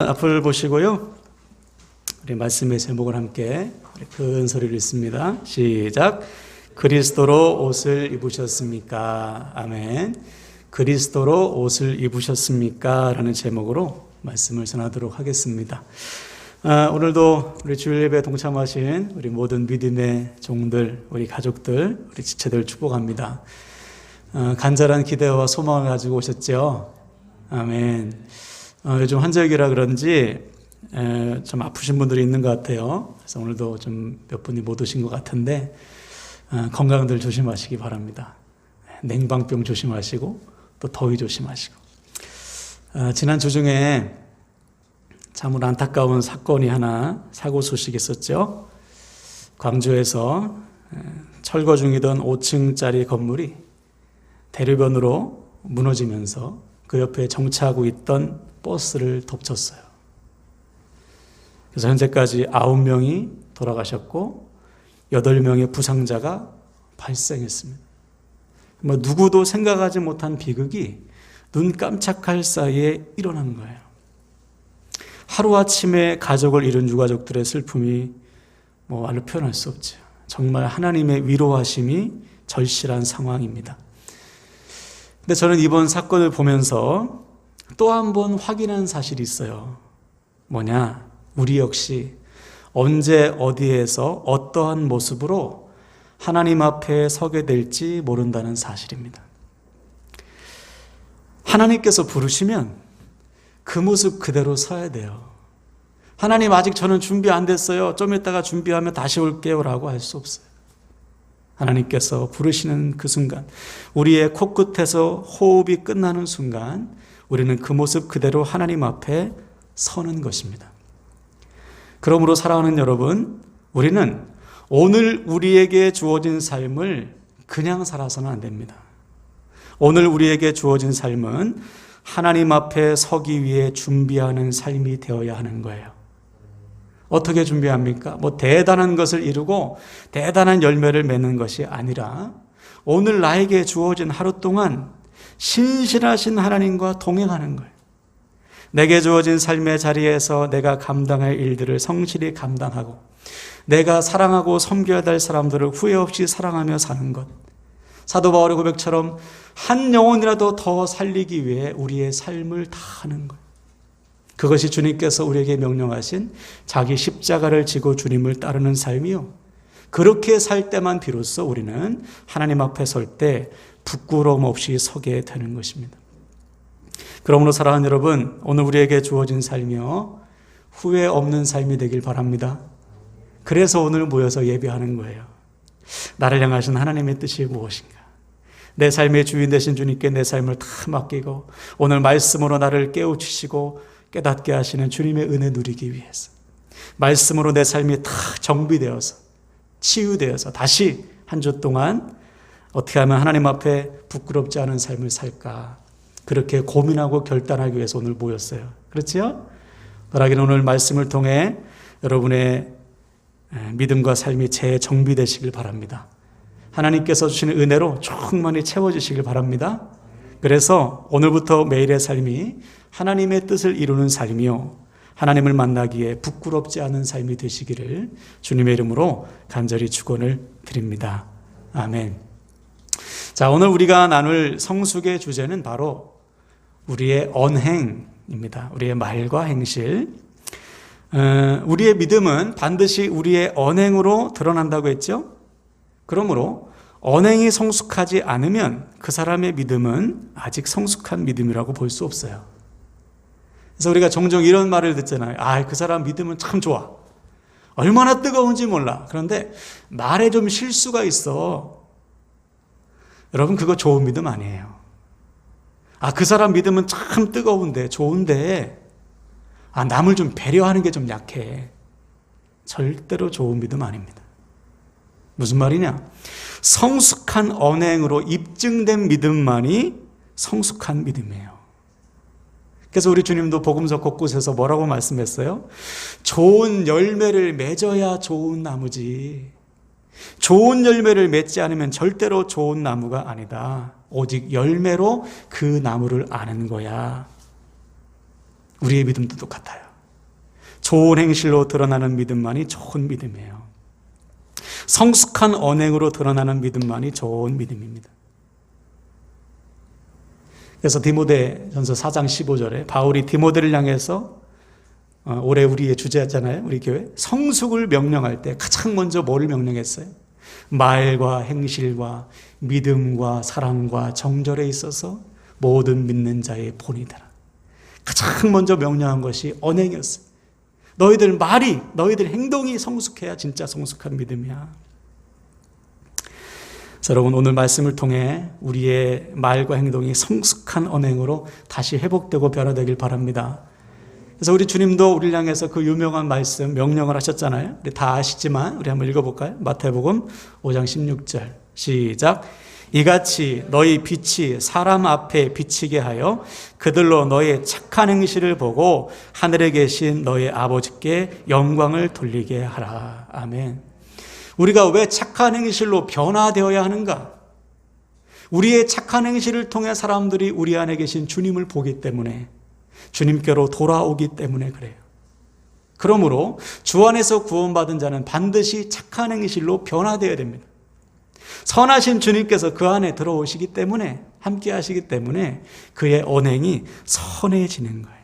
앞을 보시고요. 우리 말씀의 제목을 함께 큰 소리로 읽습니다. 시작. 그리스도로 옷을 입으셨습니까? 아멘. 그리스도로 옷을 입으셨습니까? 라는 제목으로 말씀을 전하도록 하겠습니다. 오늘도 우리 주일 예배에 동참하신 우리 모든 믿음의 종들, 우리 가족들, 우리 지체들 축복합니다. 간절한 기대와 소망을 가지고 오셨죠? 아멘. 요즘 환절기라 그런지 좀 아프신 분들이 있는 것 같아요. 그래서 오늘도 좀 몇 분이 못 오신 것 같은데 건강들 조심하시기 바랍니다. 냉방병 조심하시고 또 더위 조심하시고. 지난 주 중에 참으로 안타까운 사건이 하나, 사고 소식이 있었죠. 광주에서 철거 중이던 5층짜리 건물이 대류변으로 무너지면서 그 옆에 정차하고 있던 버스를 덮쳤어요. 그래서 현재까지 9명이 돌아가셨고 8명의 부상자가 발생했습니다. 누구도 생각하지 못한 비극이 눈 깜짝할 사이에 일어난 거예요. 하루아침에 가족을 잃은 유가족들의 슬픔이 말로 표현할 수 없죠. 정말 하나님의 위로하심이 절실한 상황입니다. 근데 저는 이번 사건을 보면서 또 한 번 확인한 사실이 있어요. 뭐냐? 우리 역시 언제 어디에서 어떠한 모습으로 하나님 앞에 서게 될지 모른다는 사실입니다. 하나님께서 부르시면 그 모습 그대로 서야 돼요. 하나님 아직 저는 준비 안 됐어요. 좀 이따가 준비하면 다시 올게요 라고 할 수 없어요. 하나님께서 부르시는 그 순간, 우리의 코끝에서 호흡이 끝나는 순간 우리는 그 모습 그대로 하나님 앞에 서는 것입니다. 그러므로 사랑하는 여러분, 우리는 오늘 우리에게 주어진 삶을 그냥 살아서는 안 됩니다. 오늘 우리에게 주어진 삶은 하나님 앞에 서기 위해 준비하는 삶이 되어야 하는 거예요. 어떻게 준비합니까? 대단한 것을 이루고 대단한 열매를 맺는 것이 아니라 오늘 나에게 주어진 하루 동안 신실하신 하나님과 동행하는 거예요. 내게 주어진 삶의 자리에서 내가 감당할 일들을 성실히 감당하고 내가 사랑하고 섬겨야 될 사람들을 후회 없이 사랑하며 사는 것. 사도 바울의 고백처럼 한 영혼이라도 더 살리기 위해 우리의 삶을 다하는 거예요. 그것이 주님께서 우리에게 명령하신 자기 십자가를 지고 주님을 따르는 삶이요. 그렇게 살 때만 비로소 우리는 하나님 앞에 설 때 부끄러움 없이 서게 되는 것입니다. 그러므로 사랑하는 여러분, 오늘 우리에게 주어진 삶이요, 후회 없는 삶이 되길 바랍니다. 그래서 오늘 모여서 예배하는 거예요. 나를 향하신 하나님의 뜻이 무엇인가? 내 삶의 주인 되신 주님께 내 삶을 다 맡기고 오늘 말씀으로 나를 깨우치시고 깨닫게 하시는 주님의 은혜 누리기 위해서 말씀으로 내 삶이 다 정비되어서 치유되어서 다시 한 주 동안 어떻게 하면 하나님 앞에 부끄럽지 않은 삶을 살까, 그렇게 고민하고 결단하기 위해서 오늘 모였어요. 그렇지요? 바라기는 오늘 말씀을 통해 여러분의 믿음과 삶이 재정비되시길 바랍니다. 하나님께서 주시는 은혜로 충만히 채워지시길 바랍니다. 그래서 오늘부터 매일의 삶이 하나님의 뜻을 이루는 삶이요, 하나님을 만나기에 부끄럽지 않은 삶이 되시기를 주님의 이름으로 간절히 축원을 드립니다. 아멘. 자, 오늘 우리가 나눌 성숙의 주제는 바로 우리의 언행입니다. 우리의 말과 행실. 우리의 믿음은 반드시 우리의 언행으로 드러난다고 했죠. 그러므로 언행이 성숙하지 않으면 그 사람의 믿음은 아직 성숙한 믿음이라고 볼 수 없어요. 그래서 우리가 종종 이런 말을 듣잖아요. 그 사람 믿음은 참 좋아. 얼마나 뜨거운지 몰라. 그런데 말에 좀 실수가 있어. 여러분, 그거 좋은 믿음 아니에요. 그 사람 믿음은 참 뜨거운데, 좋은데, 남을 좀 배려하는 게 좀 약해. 절대로 좋은 믿음 아닙니다. 무슨 말이냐? 성숙한 언행으로 입증된 믿음만이 성숙한 믿음이에요. 그래서 우리 주님도 복음서 곳곳에서 뭐라고 말씀했어요? 좋은 열매를 맺어야 좋은 나무지. 좋은 열매를 맺지 않으면 절대로 좋은 나무가 아니다. 오직 열매로 그 나무를 아는 거야. 우리의 믿음도 똑같아요. 좋은 행실로 드러나는 믿음만이 좋은 믿음이에요. 성숙한 언행으로 드러나는 믿음만이 좋은 믿음입니다. 그래서 디모데전서 4장 15절에 바울이 디모데를 향해서 올해 우리의 주제잖아요. 우리 교회 성숙을 명령할 때 가장 먼저 뭐를 명령했어요? 말과 행실과 믿음과 사랑과 정절에 있어서 모든 믿는 자의 본이되라. 가장 먼저 명령한 것이 언행이었어요. 너희들 말이, 너희들 행동이 성숙해야 진짜 성숙한 믿음이야. 자, 여러분 오늘 말씀을 통해 우리의 말과 행동이 성숙한 언행으로 다시 회복되고 변화되길 바랍니다. 그래서 우리 주님도 우리를 향해서 그 유명한 말씀 명령을 하셨잖아요. 우리 다 아시지만 우리 한번 읽어볼까요? 마태복음 5장 16절 시작. 이같이 너희 빛이 사람 앞에 비치게 하여 그들로 너의 착한 행실을 보고 하늘에 계신 너의 아버지께 영광을 돌리게 하라. 아멘. 우리가 왜 착한 행실로 변화되어야 하는가? 우리의 착한 행실을 통해 사람들이 우리 안에 계신 주님을 보기 때문에, 주님께로 돌아오기 때문에 그래요. 그러므로 주 안에서 구원받은 자는 반드시 착한 행실로 변화되어야 됩니다. 선하신 주님께서 그 안에 들어오시기 때문에, 함께 하시기 때문에 그의 언행이 선해지는 거예요.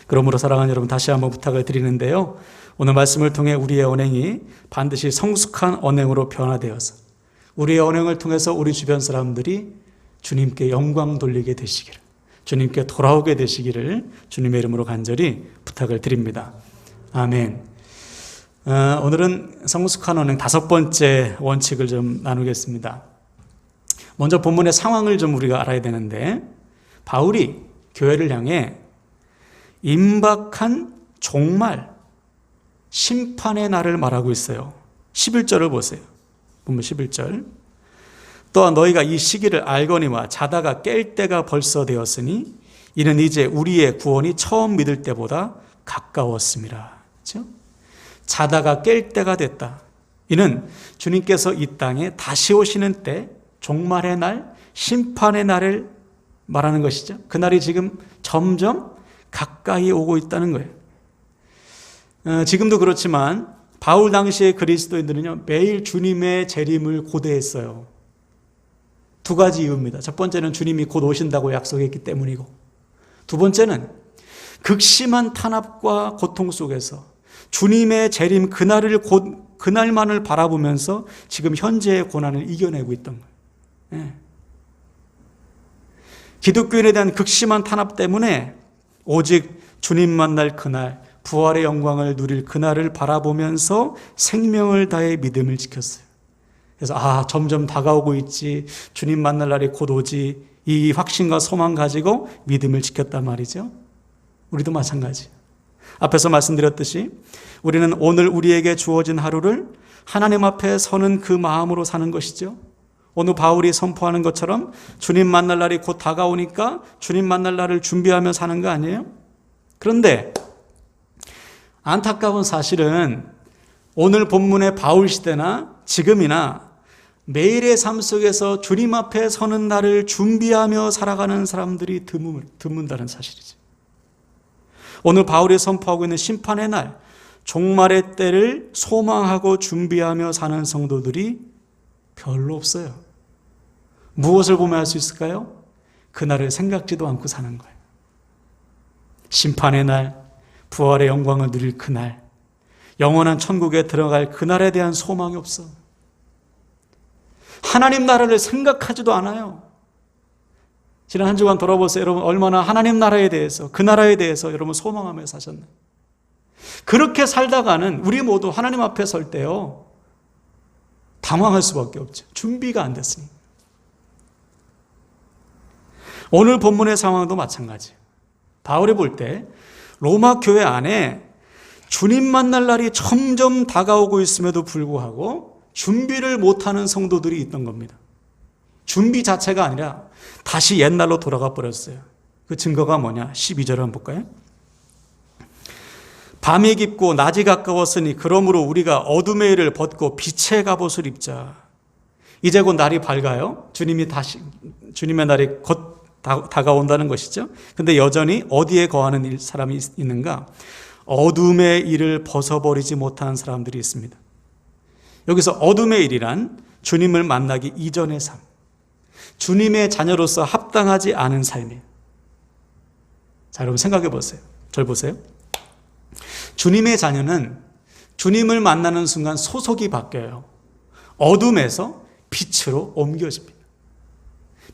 그러므로 사랑하는 여러분, 다시 한번 부탁을 드리는데요, 오늘 말씀을 통해 우리의 언행이 반드시 성숙한 언행으로 변화되어서 우리의 언행을 통해서 우리 주변 사람들이 주님께 영광 돌리게 되시기를, 주님께 돌아오게 되시기를 주님의 이름으로 간절히 부탁을 드립니다. 아멘. 오늘은 성숙한 언행 5번째 원칙을 좀 나누겠습니다. 먼저 본문의 상황을 좀 우리가 알아야 되는데, 바울이 교회를 향해 임박한 종말, 심판의 날을 말하고 있어요. 11절을 보세요. 본문 11절. 또한 너희가 이 시기를 알거니와 자다가 깰 때가 벌써 되었으니 이는 이제 우리의 구원이 처음 믿을 때보다 가까웠습니다. 그렇죠? 자다가 깰 때가 됐다. 이는 주님께서 이 땅에 다시 오시는 때, 종말의 날, 심판의 날을 말하는 것이죠. 그날이 지금 점점 가까이 오고 있다는 거예요. 지금도 그렇지만 바울 당시의 그리스도인들은요, 매일 주님의 재림을 고대했어요. 2가지 이유입니다. 첫 번째는 주님이 곧 오신다고 약속했기 때문이고, 두 번째는 극심한 탄압과 고통 속에서 주님의 재림 그날만을 바라보면서 지금 현재의 고난을 이겨내고 있던 거예요. 네. 기독교인에 대한 극심한 탄압 때문에 오직 주님 만날 그날, 부활의 영광을 누릴 그날을 바라보면서 생명을 다해 믿음을 지켰어요. 그래서 점점 다가오고 있지, 주님 만날 날이 곧 오지, 이 확신과 소망 가지고 믿음을 지켰단 말이죠. 우리도 마찬가지. 앞에서 말씀드렸듯이 우리는 오늘 우리에게 주어진 하루를 하나님 앞에 서는 그 마음으로 사는 것이죠. 오늘 바울이 선포하는 것처럼 주님 만날 날이 곧 다가오니까 주님 만날 날을 준비하며 사는 거 아니에요? 그런데 안타까운 사실은 오늘 본문의 바울 시대나 지금이나 매일의 삶 속에서 주님 앞에 서는 날을 준비하며 살아가는 사람들이 드문다는 사실이죠. 오늘 바울이 선포하고 있는 심판의 날, 종말의 때를 소망하고 준비하며 사는 성도들이 별로 없어요. 무엇을 보면 알 수 있을까요? 그날을 생각지도 않고 사는 거예요. 심판의 날, 부활의 영광을 누릴 그날, 영원한 천국에 들어갈 그날에 대한 소망이 없어. 하나님 나라를 생각하지도 않아요. 지난 한 주간 돌아보세요. 여러분 얼마나 하나님 나라에 대해서, 그 나라에 대해서 여러분 소망하며 사셨나요? 그렇게 살다가는 우리 모두 하나님 앞에 설 때요, 당황할 수밖에 없죠. 준비가 안 됐으니까. 오늘 본문의 상황도 마찬가지예요. 바울이 볼 때 로마 교회 안에 주님 만날 날이 점점 다가오고 있음에도 불구하고 준비를 못하는 성도들이 있던 겁니다. 준비 자체가 아니라 다시 옛날로 돌아가 버렸어요. 그 증거가 뭐냐? 12절 한번 볼까요? 밤이 깊고 낮이 가까웠으니 그러므로 우리가 어둠의 일을 벗고 빛의 갑옷을 입자. 이제 곧 날이 밝아요. 주님의 날이 곧 다가온다는 것이죠. 근데 여전히 어디에 거하는 사람이 있는가? 어둠의 일을 벗어버리지 못하는 사람들이 있습니다. 여기서 어둠의 일이란 주님을 만나기 이전의 삶, 주님의 자녀로서 합당하지 않은 삶이에요. 자, 여러분 생각해 보세요. 절 보세요. 주님의 자녀는 주님을 만나는 순간 소속이 바뀌어요. 어둠에서 빛으로 옮겨집니다.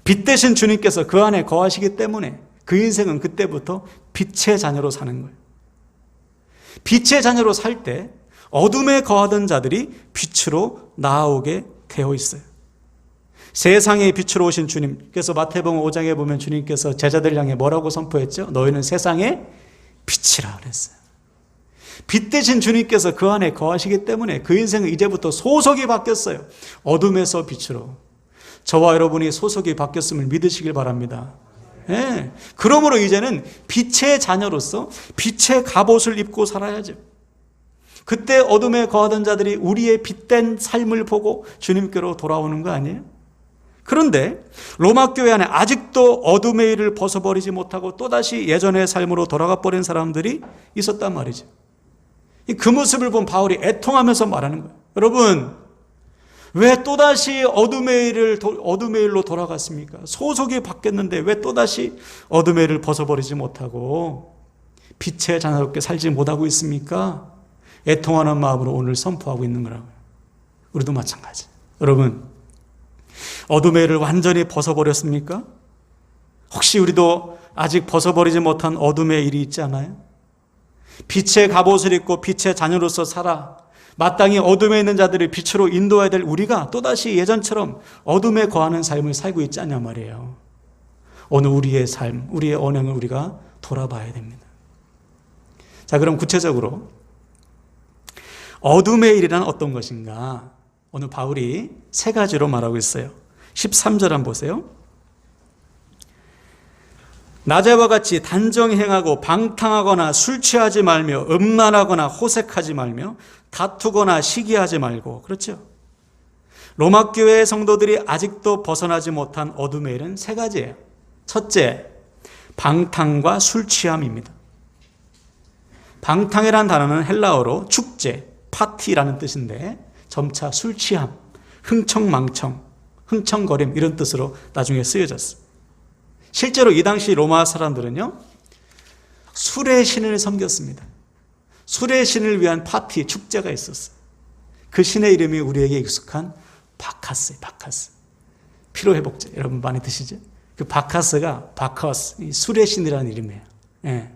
빛 대신 주님께서 그 안에 거하시기 때문에 그 인생은 그때부터 빛의 자녀로 사는 거예요. 빛의 자녀로 살 때 어둠에 거하던 자들이 빛으로 나아오게 되어 있어요. 세상의 빛으로 오신 주님께서 마태복음 5장에 보면 주님께서 제자들 향해 뭐라고 선포했죠? 너희는 세상의 빛이라 그랬어요. 빛 대신 주님께서 그 안에 거하시기 때문에 그 인생은 이제부터 소속이 바뀌었어요. 어둠에서 빛으로. 저와 여러분이 소속이 바뀌었음을 믿으시길 바랍니다. 네. 그러므로 이제는 빛의 자녀로서 빛의 갑옷을 입고 살아야죠. 그때 어둠에 거하던 자들이 우리의 빛된 삶을 보고 주님께로 돌아오는 거 아니에요? 그런데 로마 교회 안에 아직도 어둠의 일을 벗어버리지 못하고 또다시 예전의 삶으로 돌아가 버린 사람들이 있었단 말이죠. 그 모습을 본 바울이 애통하면서 말하는 거예요. 여러분, 왜 또다시 어둠의 일로 돌아갔습니까? 소속이 바뀌었는데 왜 또다시 어둠의 일을 벗어버리지 못하고 빛의 자녀롭게 살지 못하고 있습니까? 애통하는 마음으로 오늘 선포하고 있는 거라고요. 우리도 마찬가지. 여러분, 어둠의 일을 완전히 벗어버렸습니까? 혹시 우리도 아직 벗어버리지 못한 어둠의 일이 있지 않아요? 빛의 갑옷을 입고 빛의 자녀로서 살아 마땅히 어둠에 있는 자들을 빛으로 인도해야 될 우리가 또다시 예전처럼 어둠에 거하는 삶을 살고 있지 않냐 말이에요. 오늘 우리의 삶, 우리의 언행을 우리가 돌아봐야 됩니다. 자, 그럼 구체적으로 어둠의 일이란 어떤 것인가? 오늘 바울이 세 가지로 말하고 있어요. 13절 한번 보세요. 낮에와 같이 단정행하고 방탕하거나 술 취하지 말며 음란하거나 호색하지 말며 다투거나 시기하지 말고. 그렇죠? 로마 교회의 성도들이 아직도 벗어나지 못한 어둠의 일은 세 가지예요. 첫째, 방탕과 술 취함입니다. 방탕이라는 단어는 헬라어로 축제, 파티라는 뜻인데 점차 술 취함, 흥청망청, 흥청거림 이런 뜻으로 나중에 쓰여졌어요. 실제로 이 당시 로마 사람들은요, 술의 신을 섬겼습니다. 술의 신을 위한 파티, 축제가 있었어요. 그 신의 이름이 우리에게 익숙한 바카스예요. 바카스. 피로회복제. 여러분 많이 드시죠? 그 바카스가 바커스, 술의 신이라는 이름이에요. 예.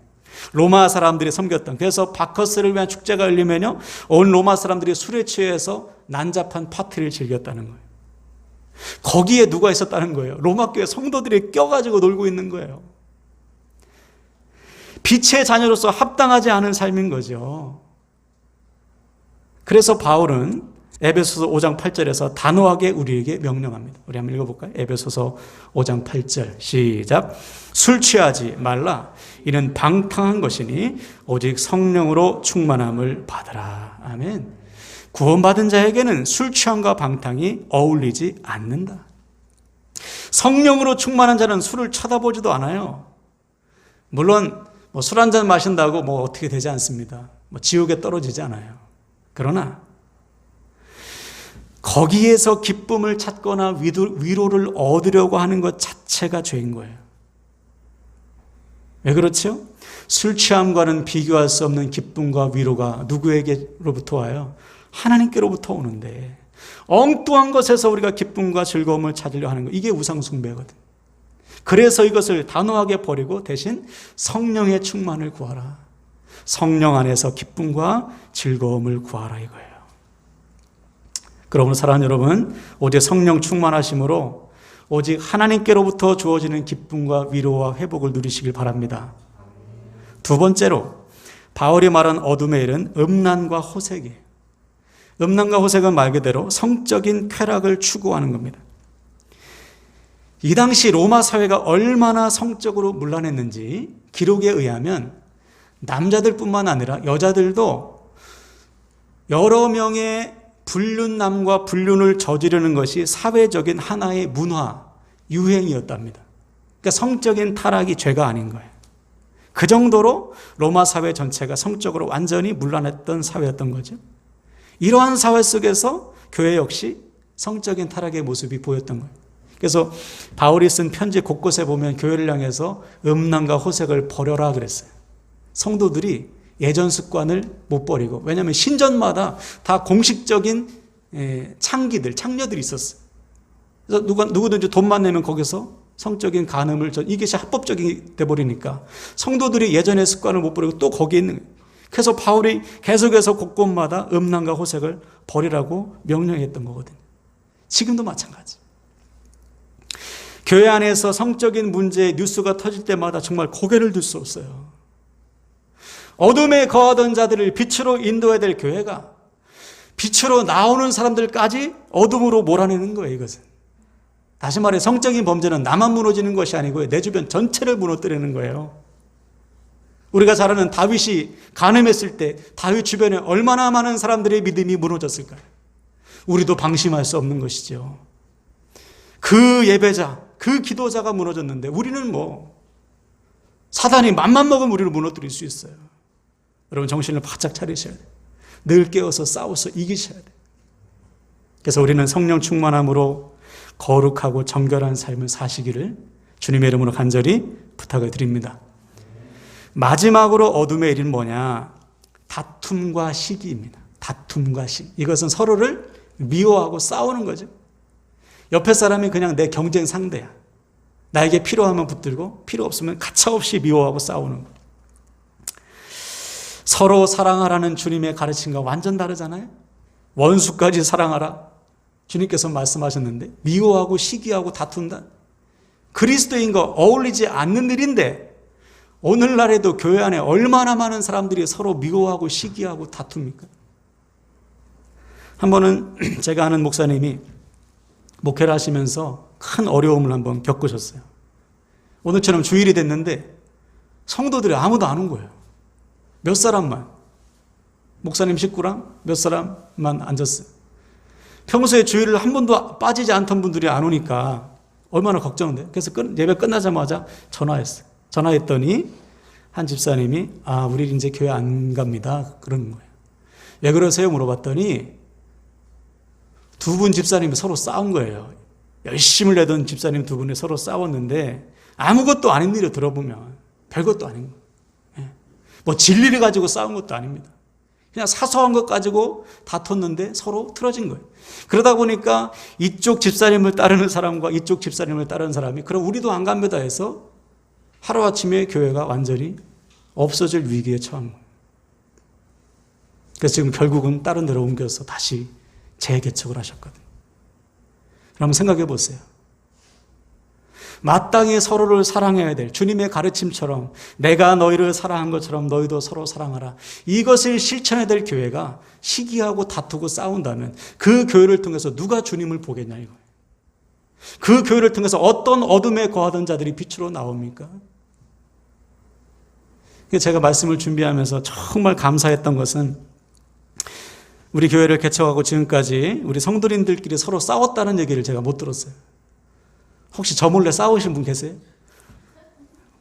로마 사람들이 섬겼던. 그래서 바커스를 위한 축제가 열리면요, 온 로마 사람들이 술에 취해서 난잡한 파티를 즐겼다는 거예요. 거기에 누가 있었다는 거예요? 로마 교회 성도들이 껴가지고 놀고 있는 거예요. 빛의 자녀로서 합당하지 않은 삶인 거죠. 그래서 바울은 에베소서 5장 8절에서 단호하게 우리에게 명령합니다. 우리 한번 읽어볼까요? 에베소서 5장 8절 시작. 술 취하지 말라. 이는 방탕한 것이니 오직 성령으로 충만함을 받으라. 아멘. 구원받은 자에게는 술 취함과 방탕이 어울리지 않는다. 성령으로 충만한 자는 술을 쳐다보지도 않아요. 물론 술 한 잔 마신다고 어떻게 되지 않습니다. 지옥에 떨어지지 않아요. 그러나 거기에서 기쁨을 찾거나 위로를 얻으려고 하는 것 자체가 죄인 거예요. 왜 그렇죠? 술 취함과는 비교할 수 없는 기쁨과 위로가 누구에게로부터 와요? 하나님께로부터 오는데 엉뚱한 것에서 우리가 기쁨과 즐거움을 찾으려 하는 거, 이게 우상숭배거든. 그래서 이것을 단호하게 버리고 대신 성령의 충만을 구하라. 성령 안에서 기쁨과 즐거움을 구하라 이거예요. 그러므로 사랑하는 여러분, 오직 성령 충만하심으로 오직 하나님께로부터 주어지는 기쁨과 위로와 회복을 누리시길 바랍니다. 두 번째로 바울이 말한 어둠의 일은 음란과 호색이에요. 음란과 호색은 말 그대로 성적인 쾌락을 추구하는 겁니다. 이 당시 로마 사회가 얼마나 성적으로 문란했는지 기록에 의하면 남자들뿐만 아니라 여자들도 여러 명의 불륜남과 불륜을 저지르는 것이 사회적인 하나의 문화, 유행이었답니다. 그러니까 성적인 타락이 죄가 아닌 거예요. 그 정도로 로마 사회 전체가 성적으로 완전히 문란했던 사회였던 거죠. 이러한 사회 속에서 교회 역시 성적인 타락의 모습이 보였던 거예요. 그래서 바울이 쓴 편지 곳곳에 보면 교회를 향해서 음란과 호색을 버려라 그랬어요. 성도들이 예전 습관을 못 버리고, 왜냐하면 신전마다 다 공식적인 창녀들이 있었어요. 그래서 누구든지 돈만 내면 거기서 성적인 간음을, 이것이 합법적이 돼버리니까 성도들이 예전의 습관을 못 버리고 또 거기에 있는 거예요. 그래서 바울이 계속해서 곳곳마다 음란과 호색을 버리라고 명령했던 거거든요. 지금도 마찬가지. 교회 안에서 성적인 문제의 뉴스가 터질 때마다 정말 고개를 들 수 없어요. 어둠에 거하던 자들을 빛으로 인도해야 될 교회가 빛으로 나오는 사람들까지 어둠으로 몰아내는 거예요, 이것은. 다시 말해 성적인 범죄는 나만 무너지는 것이 아니고요, 내 주변 전체를 무너뜨리는 거예요. 우리가 잘 아는 다윗이 간음했을 때 다윗 주변에 얼마나 많은 사람들의 믿음이 무너졌을까요? 우리도 방심할 수 없는 것이죠. 그 예배자, 그 기도자가 무너졌는데 우리는 사단이 맘만 먹으면 우리를 무너뜨릴 수 있어요. 여러분 정신을 바짝 차리셔야 돼요. 늘 깨어서 싸워서 이기셔야 돼요. 그래서 우리는 성령 충만함으로 거룩하고 정결한 삶을 사시기를 주님의 이름으로 간절히 부탁을 드립니다. 마지막으로 어둠의 일은 뭐냐? 다툼과 시기입니다. 다툼과 시기. 이것은 서로를 미워하고 싸우는 거죠. 옆에 사람이 그냥 내 경쟁 상대야. 나에게 필요하면 붙들고 필요 없으면 가차없이 미워하고 싸우는 거. 서로 사랑하라는 주님의 가르침과 완전 다르잖아요. 원수까지 사랑하라. 주님께서 말씀하셨는데 미워하고 시기하고 다툰다. 그리스도인과 어울리지 않는 일인데 오늘날에도 교회 안에 얼마나 많은 사람들이 서로 미워하고 시기하고 다툽니까? 한 번은 제가 아는 목사님이 목회를 하시면서 큰 어려움을 한번 겪으셨어요. 오늘처럼 주일이 됐는데 성도들이 아무도 안 온 거예요. 몇 사람만, 목사님 식구랑 몇 사람만 앉았어요. 평소에 주일을 한 번도 빠지지 않던 분들이 안 오니까 얼마나 걱정돼. 그래서 예배 끝나자마자 전화했어요. 전화했더니 한 집사님이 우리 이제 교회 안 갑니다. 그런 거예요. 왜 그러세요? 물어봤더니 두 분 집사님이 서로 싸운 거예요. 열심을 내던 집사님 두 분이 서로 싸웠는데 아무것도 아닌 일을 들어보면 별것도 아닌 거예요. 진리를 가지고 싸운 것도 아닙니다. 그냥 사소한 것 가지고 다퉜는데 서로 틀어진 거예요. 그러다 보니까 이쪽 집사님을 따르는 사람과 이쪽 집사님을 따르는 사람이 그럼 우리도 안 갑니다 해서 하루아침에 교회가 완전히 없어질 위기에 처한 거예요. 그래서 지금 결국은 다른 데로 옮겨서 다시 재개척을 하셨거든요. 그럼 생각해 보세요. 마땅히 서로를 사랑해야 될 주님의 가르침처럼 내가 너희를 사랑한 것처럼 너희도 서로 사랑하라. 이것을 실천해야 될 교회가 시기하고 다투고 싸운다면 그 교회를 통해서 누가 주님을 보겠냐 이거예요. 그 교회를 통해서 어떤 어둠에 거하던 자들이 빛으로 나옵니까? 제가 말씀을 준비하면서 정말 감사했던 것은 우리 교회를 개척하고 지금까지 우리 성도님들끼리 서로 싸웠다는 얘기를 제가 못 들었어요. 혹시 저 몰래 싸우신 분 계세요?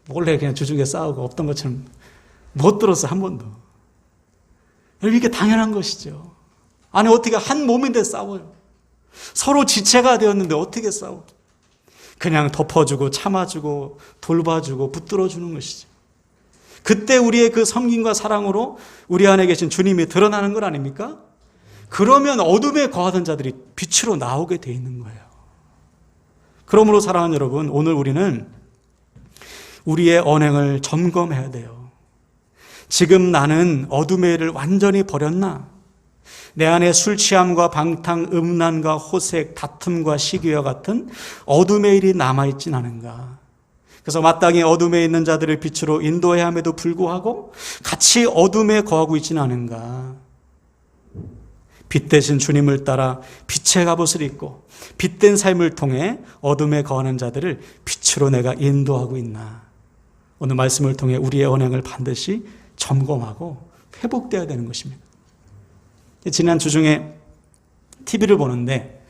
몰래 그냥 주중에 싸우고 없던 것처럼 못 들었어요. 한 번도. 이게 당연한 것이죠. 아니 어떻게 한 몸인데 싸워요. 서로 지체가 되었는데 어떻게 싸워. 그냥 덮어주고 참아주고 돌봐주고 붙들어주는 것이죠. 그때 우리의 그 섬김과 사랑으로 우리 안에 계신 주님이 드러나는 것 아닙니까? 그러면 어둠에 거하던 자들이 빛으로 나오게 돼 있는 거예요. 그러므로 사랑하는 여러분, 오늘 우리는 우리의 언행을 점검해야 돼요. 지금 나는 어둠의 일을 완전히 버렸나? 내 안에 술 취함과 방탕, 음란과 호색, 다툼과 시기와 같은 어둠의 일이 남아있진 않은가? 그래서 마땅히 어둠에 있는 자들을 빛으로 인도해야 함에도 불구하고 같이 어둠에 거하고 있지는 않은가? 빛 대신 주님을 따라 빛의 갑옷을 입고 빛된 삶을 통해 어둠에 거하는 자들을 빛으로 내가 인도하고 있나? 오늘 말씀을 통해 우리의 언행을 반드시 점검하고 회복되어야 되는 것입니다. 지난 주중에 TV를 보는데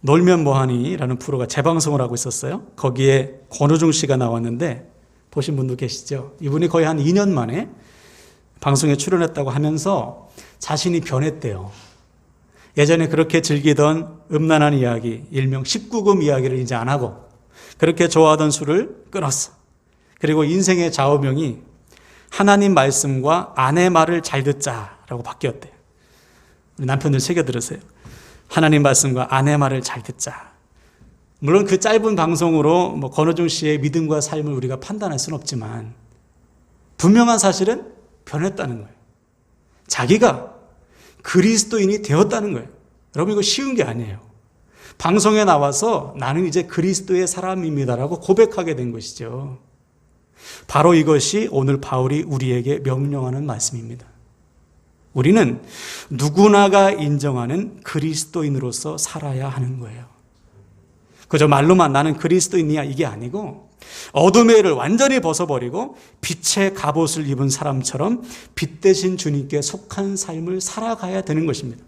놀면 뭐하니? 라는 프로가 재방송을 하고 있었어요. 거기에 권호중 씨가 나왔는데 보신 분도 계시죠? 이분이 거의 한 2년 만에 방송에 출연했다고 하면서 자신이 변했대요. 예전에 그렇게 즐기던 음란한 이야기, 일명 19금 이야기를 이제 안 하고 그렇게 좋아하던 술을 끊었어. 그리고 인생의 좌우명이 하나님 말씀과 아내 말을 잘 듣자라고 바뀌었대요. 우리 남편들 새겨 들으세요. 하나님 말씀과 아내 말을 잘 듣자. 물론 그 짧은 방송으로 권호중 씨의 믿음과 삶을 우리가 판단할 수는 없지만 분명한 사실은 변했다는 거예요. 자기가 그리스도인이 되었다는 거예요. 여러분 이거 쉬운 게 아니에요. 방송에 나와서 나는 이제 그리스도의 사람입니다라고 고백하게 된 것이죠. 바로 이것이 오늘 바울이 우리에게 명령하는 말씀입니다. 우리는 누구나가 인정하는 그리스도인으로서 살아야 하는 거예요. 그저 말로만 나는 그리스도인이야 이게 아니고 어둠의 일을 완전히 벗어버리고 빛의 갑옷을 입은 사람처럼 빛 대신 주님께 속한 삶을 살아가야 되는 것입니다.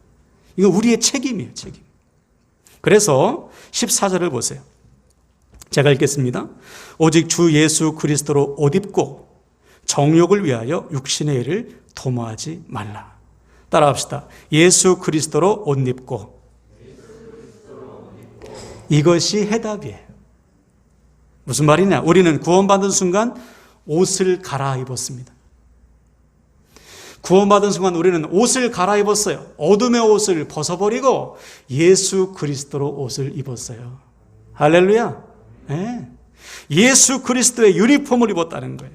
이거 우리의 책임이에요. 책임. 그래서 14절을 보세요. 제가 읽겠습니다. 오직 주 예수 그리스도로 옷 입고 정욕을 위하여 육신의 일을 도모하지 말라. 따라합시다. 예수 그리스도로 옷 입고. 이것이 해답이에요. 무슨 말이냐? 우리는 구원받은 순간 옷을 갈아입었습니다. 구원받은 순간 우리는 옷을 갈아입었어요. 어둠의 옷을 벗어버리고 예수 그리스도로 옷을 입었어요. 할렐루야. 네. 예수 그리스도의 유니폼을 입었다는 거예요.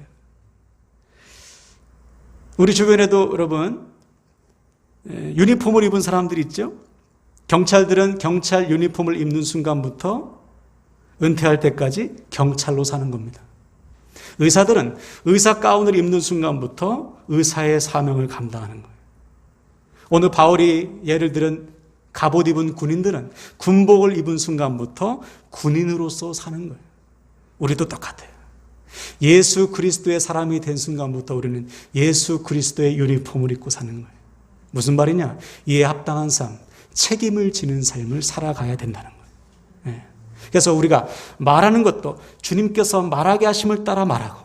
우리 주변에도 여러분 유니폼을 입은 사람들이 있죠. 경찰들은 경찰 유니폼을 입는 순간부터 은퇴할 때까지 경찰로 사는 겁니다. 의사들은 의사 가운을 입는 순간부터 의사의 사명을 감당하는 거예요. 오늘 바울이 예를 들은 갑옷 입은 군인들은 군복을 입은 순간부터 군인으로서 사는 거예요. 우리도 똑같아요. 예수 그리스도의 사람이 된 순간부터 우리는 예수 그리스도의 유니폼을 입고 사는 거예요. 무슨 말이냐? 이에 합당한 삶, 책임을 지는 삶을 살아가야 된다는 거예요. 네. 그래서 우리가 말하는 것도 주님께서 말하게 하심을 따라 말하고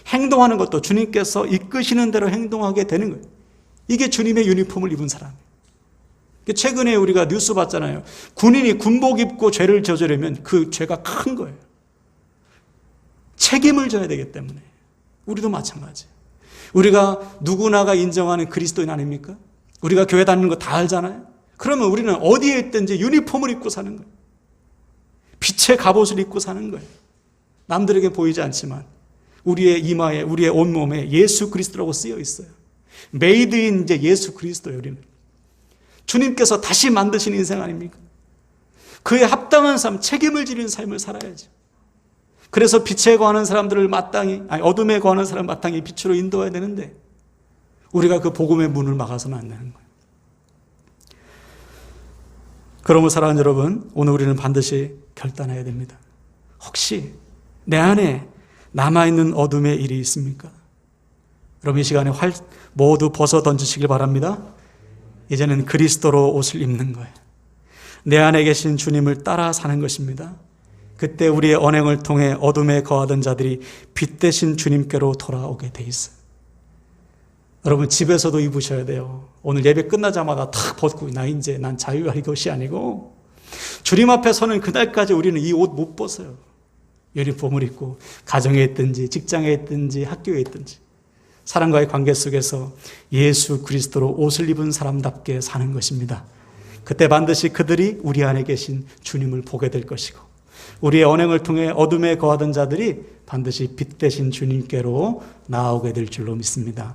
행동하는 것도 주님께서 이끄시는 대로 행동하게 되는 거예요. 이게 주님의 유니폼을 입은 사람이에요. 최근에 우리가 뉴스 봤잖아요. 군인이 군복 입고 죄를 저지르면 그 죄가 큰 거예요. 책임을 져야 되기 때문에 우리도 마찬가지예요. 우리가 누구나가 인정하는 그리스도인 아닙니까? 우리가 교회 다니는 거 다 알잖아요. 그러면 우리는 어디에 있든지 유니폼을 입고 사는 거예요. 빛의 갑옷을 입고 사는 거예요. 남들에게 보이지 않지만 우리의 이마에 우리의 온몸에 예수 그리스도라고 쓰여 있어요. 메이드인 이제 예수 그리스도예요. 우리는 주님께서 다시 만드신 인생 아닙니까? 그에 합당한 삶, 책임을 지는 삶을 살아야죠. 그래서 빛에 거하는 사람들을 어둠에 거하는 사람을 마땅히 빛으로 인도해야 되는데 우리가 그 복음의 문을 막아서는 안 되는 거예요. 그러므로 사랑하는 여러분, 오늘 우리는 반드시 결단해야 됩니다. 혹시 내 안에 남아있는 어둠의 일이 있습니까? 여러분 이 시간에 모두 벗어 던지시길 바랍니다. 이제는 그리스도로 옷을 입는 거예요. 내 안에 계신 주님을 따라 사는 것입니다. 그때 우리의 언행을 통해 어둠에 거하던 자들이 빛 대신 주님께로 돌아오게 돼 있어요. 여러분 집에서도 입으셔야 돼요. 오늘 예배 끝나자마자 탁 벗고 난 자유야 이것이 아니고 주님 앞에 서는 그날까지 우리는 이 옷 못 벗어요. 유니폼을 입고 가정에 있든지 직장에 있든지 학교에 있든지 사람과의 관계 속에서 예수 그리스도로 옷을 입은 사람답게 사는 것입니다. 그때 반드시 그들이 우리 안에 계신 주님을 보게 될 것이고 우리의 언행을 통해 어둠에 거하던 자들이 반드시 빛 대신 주님께로 나아오게 될 줄로 믿습니다.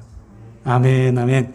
아멘, 아멘.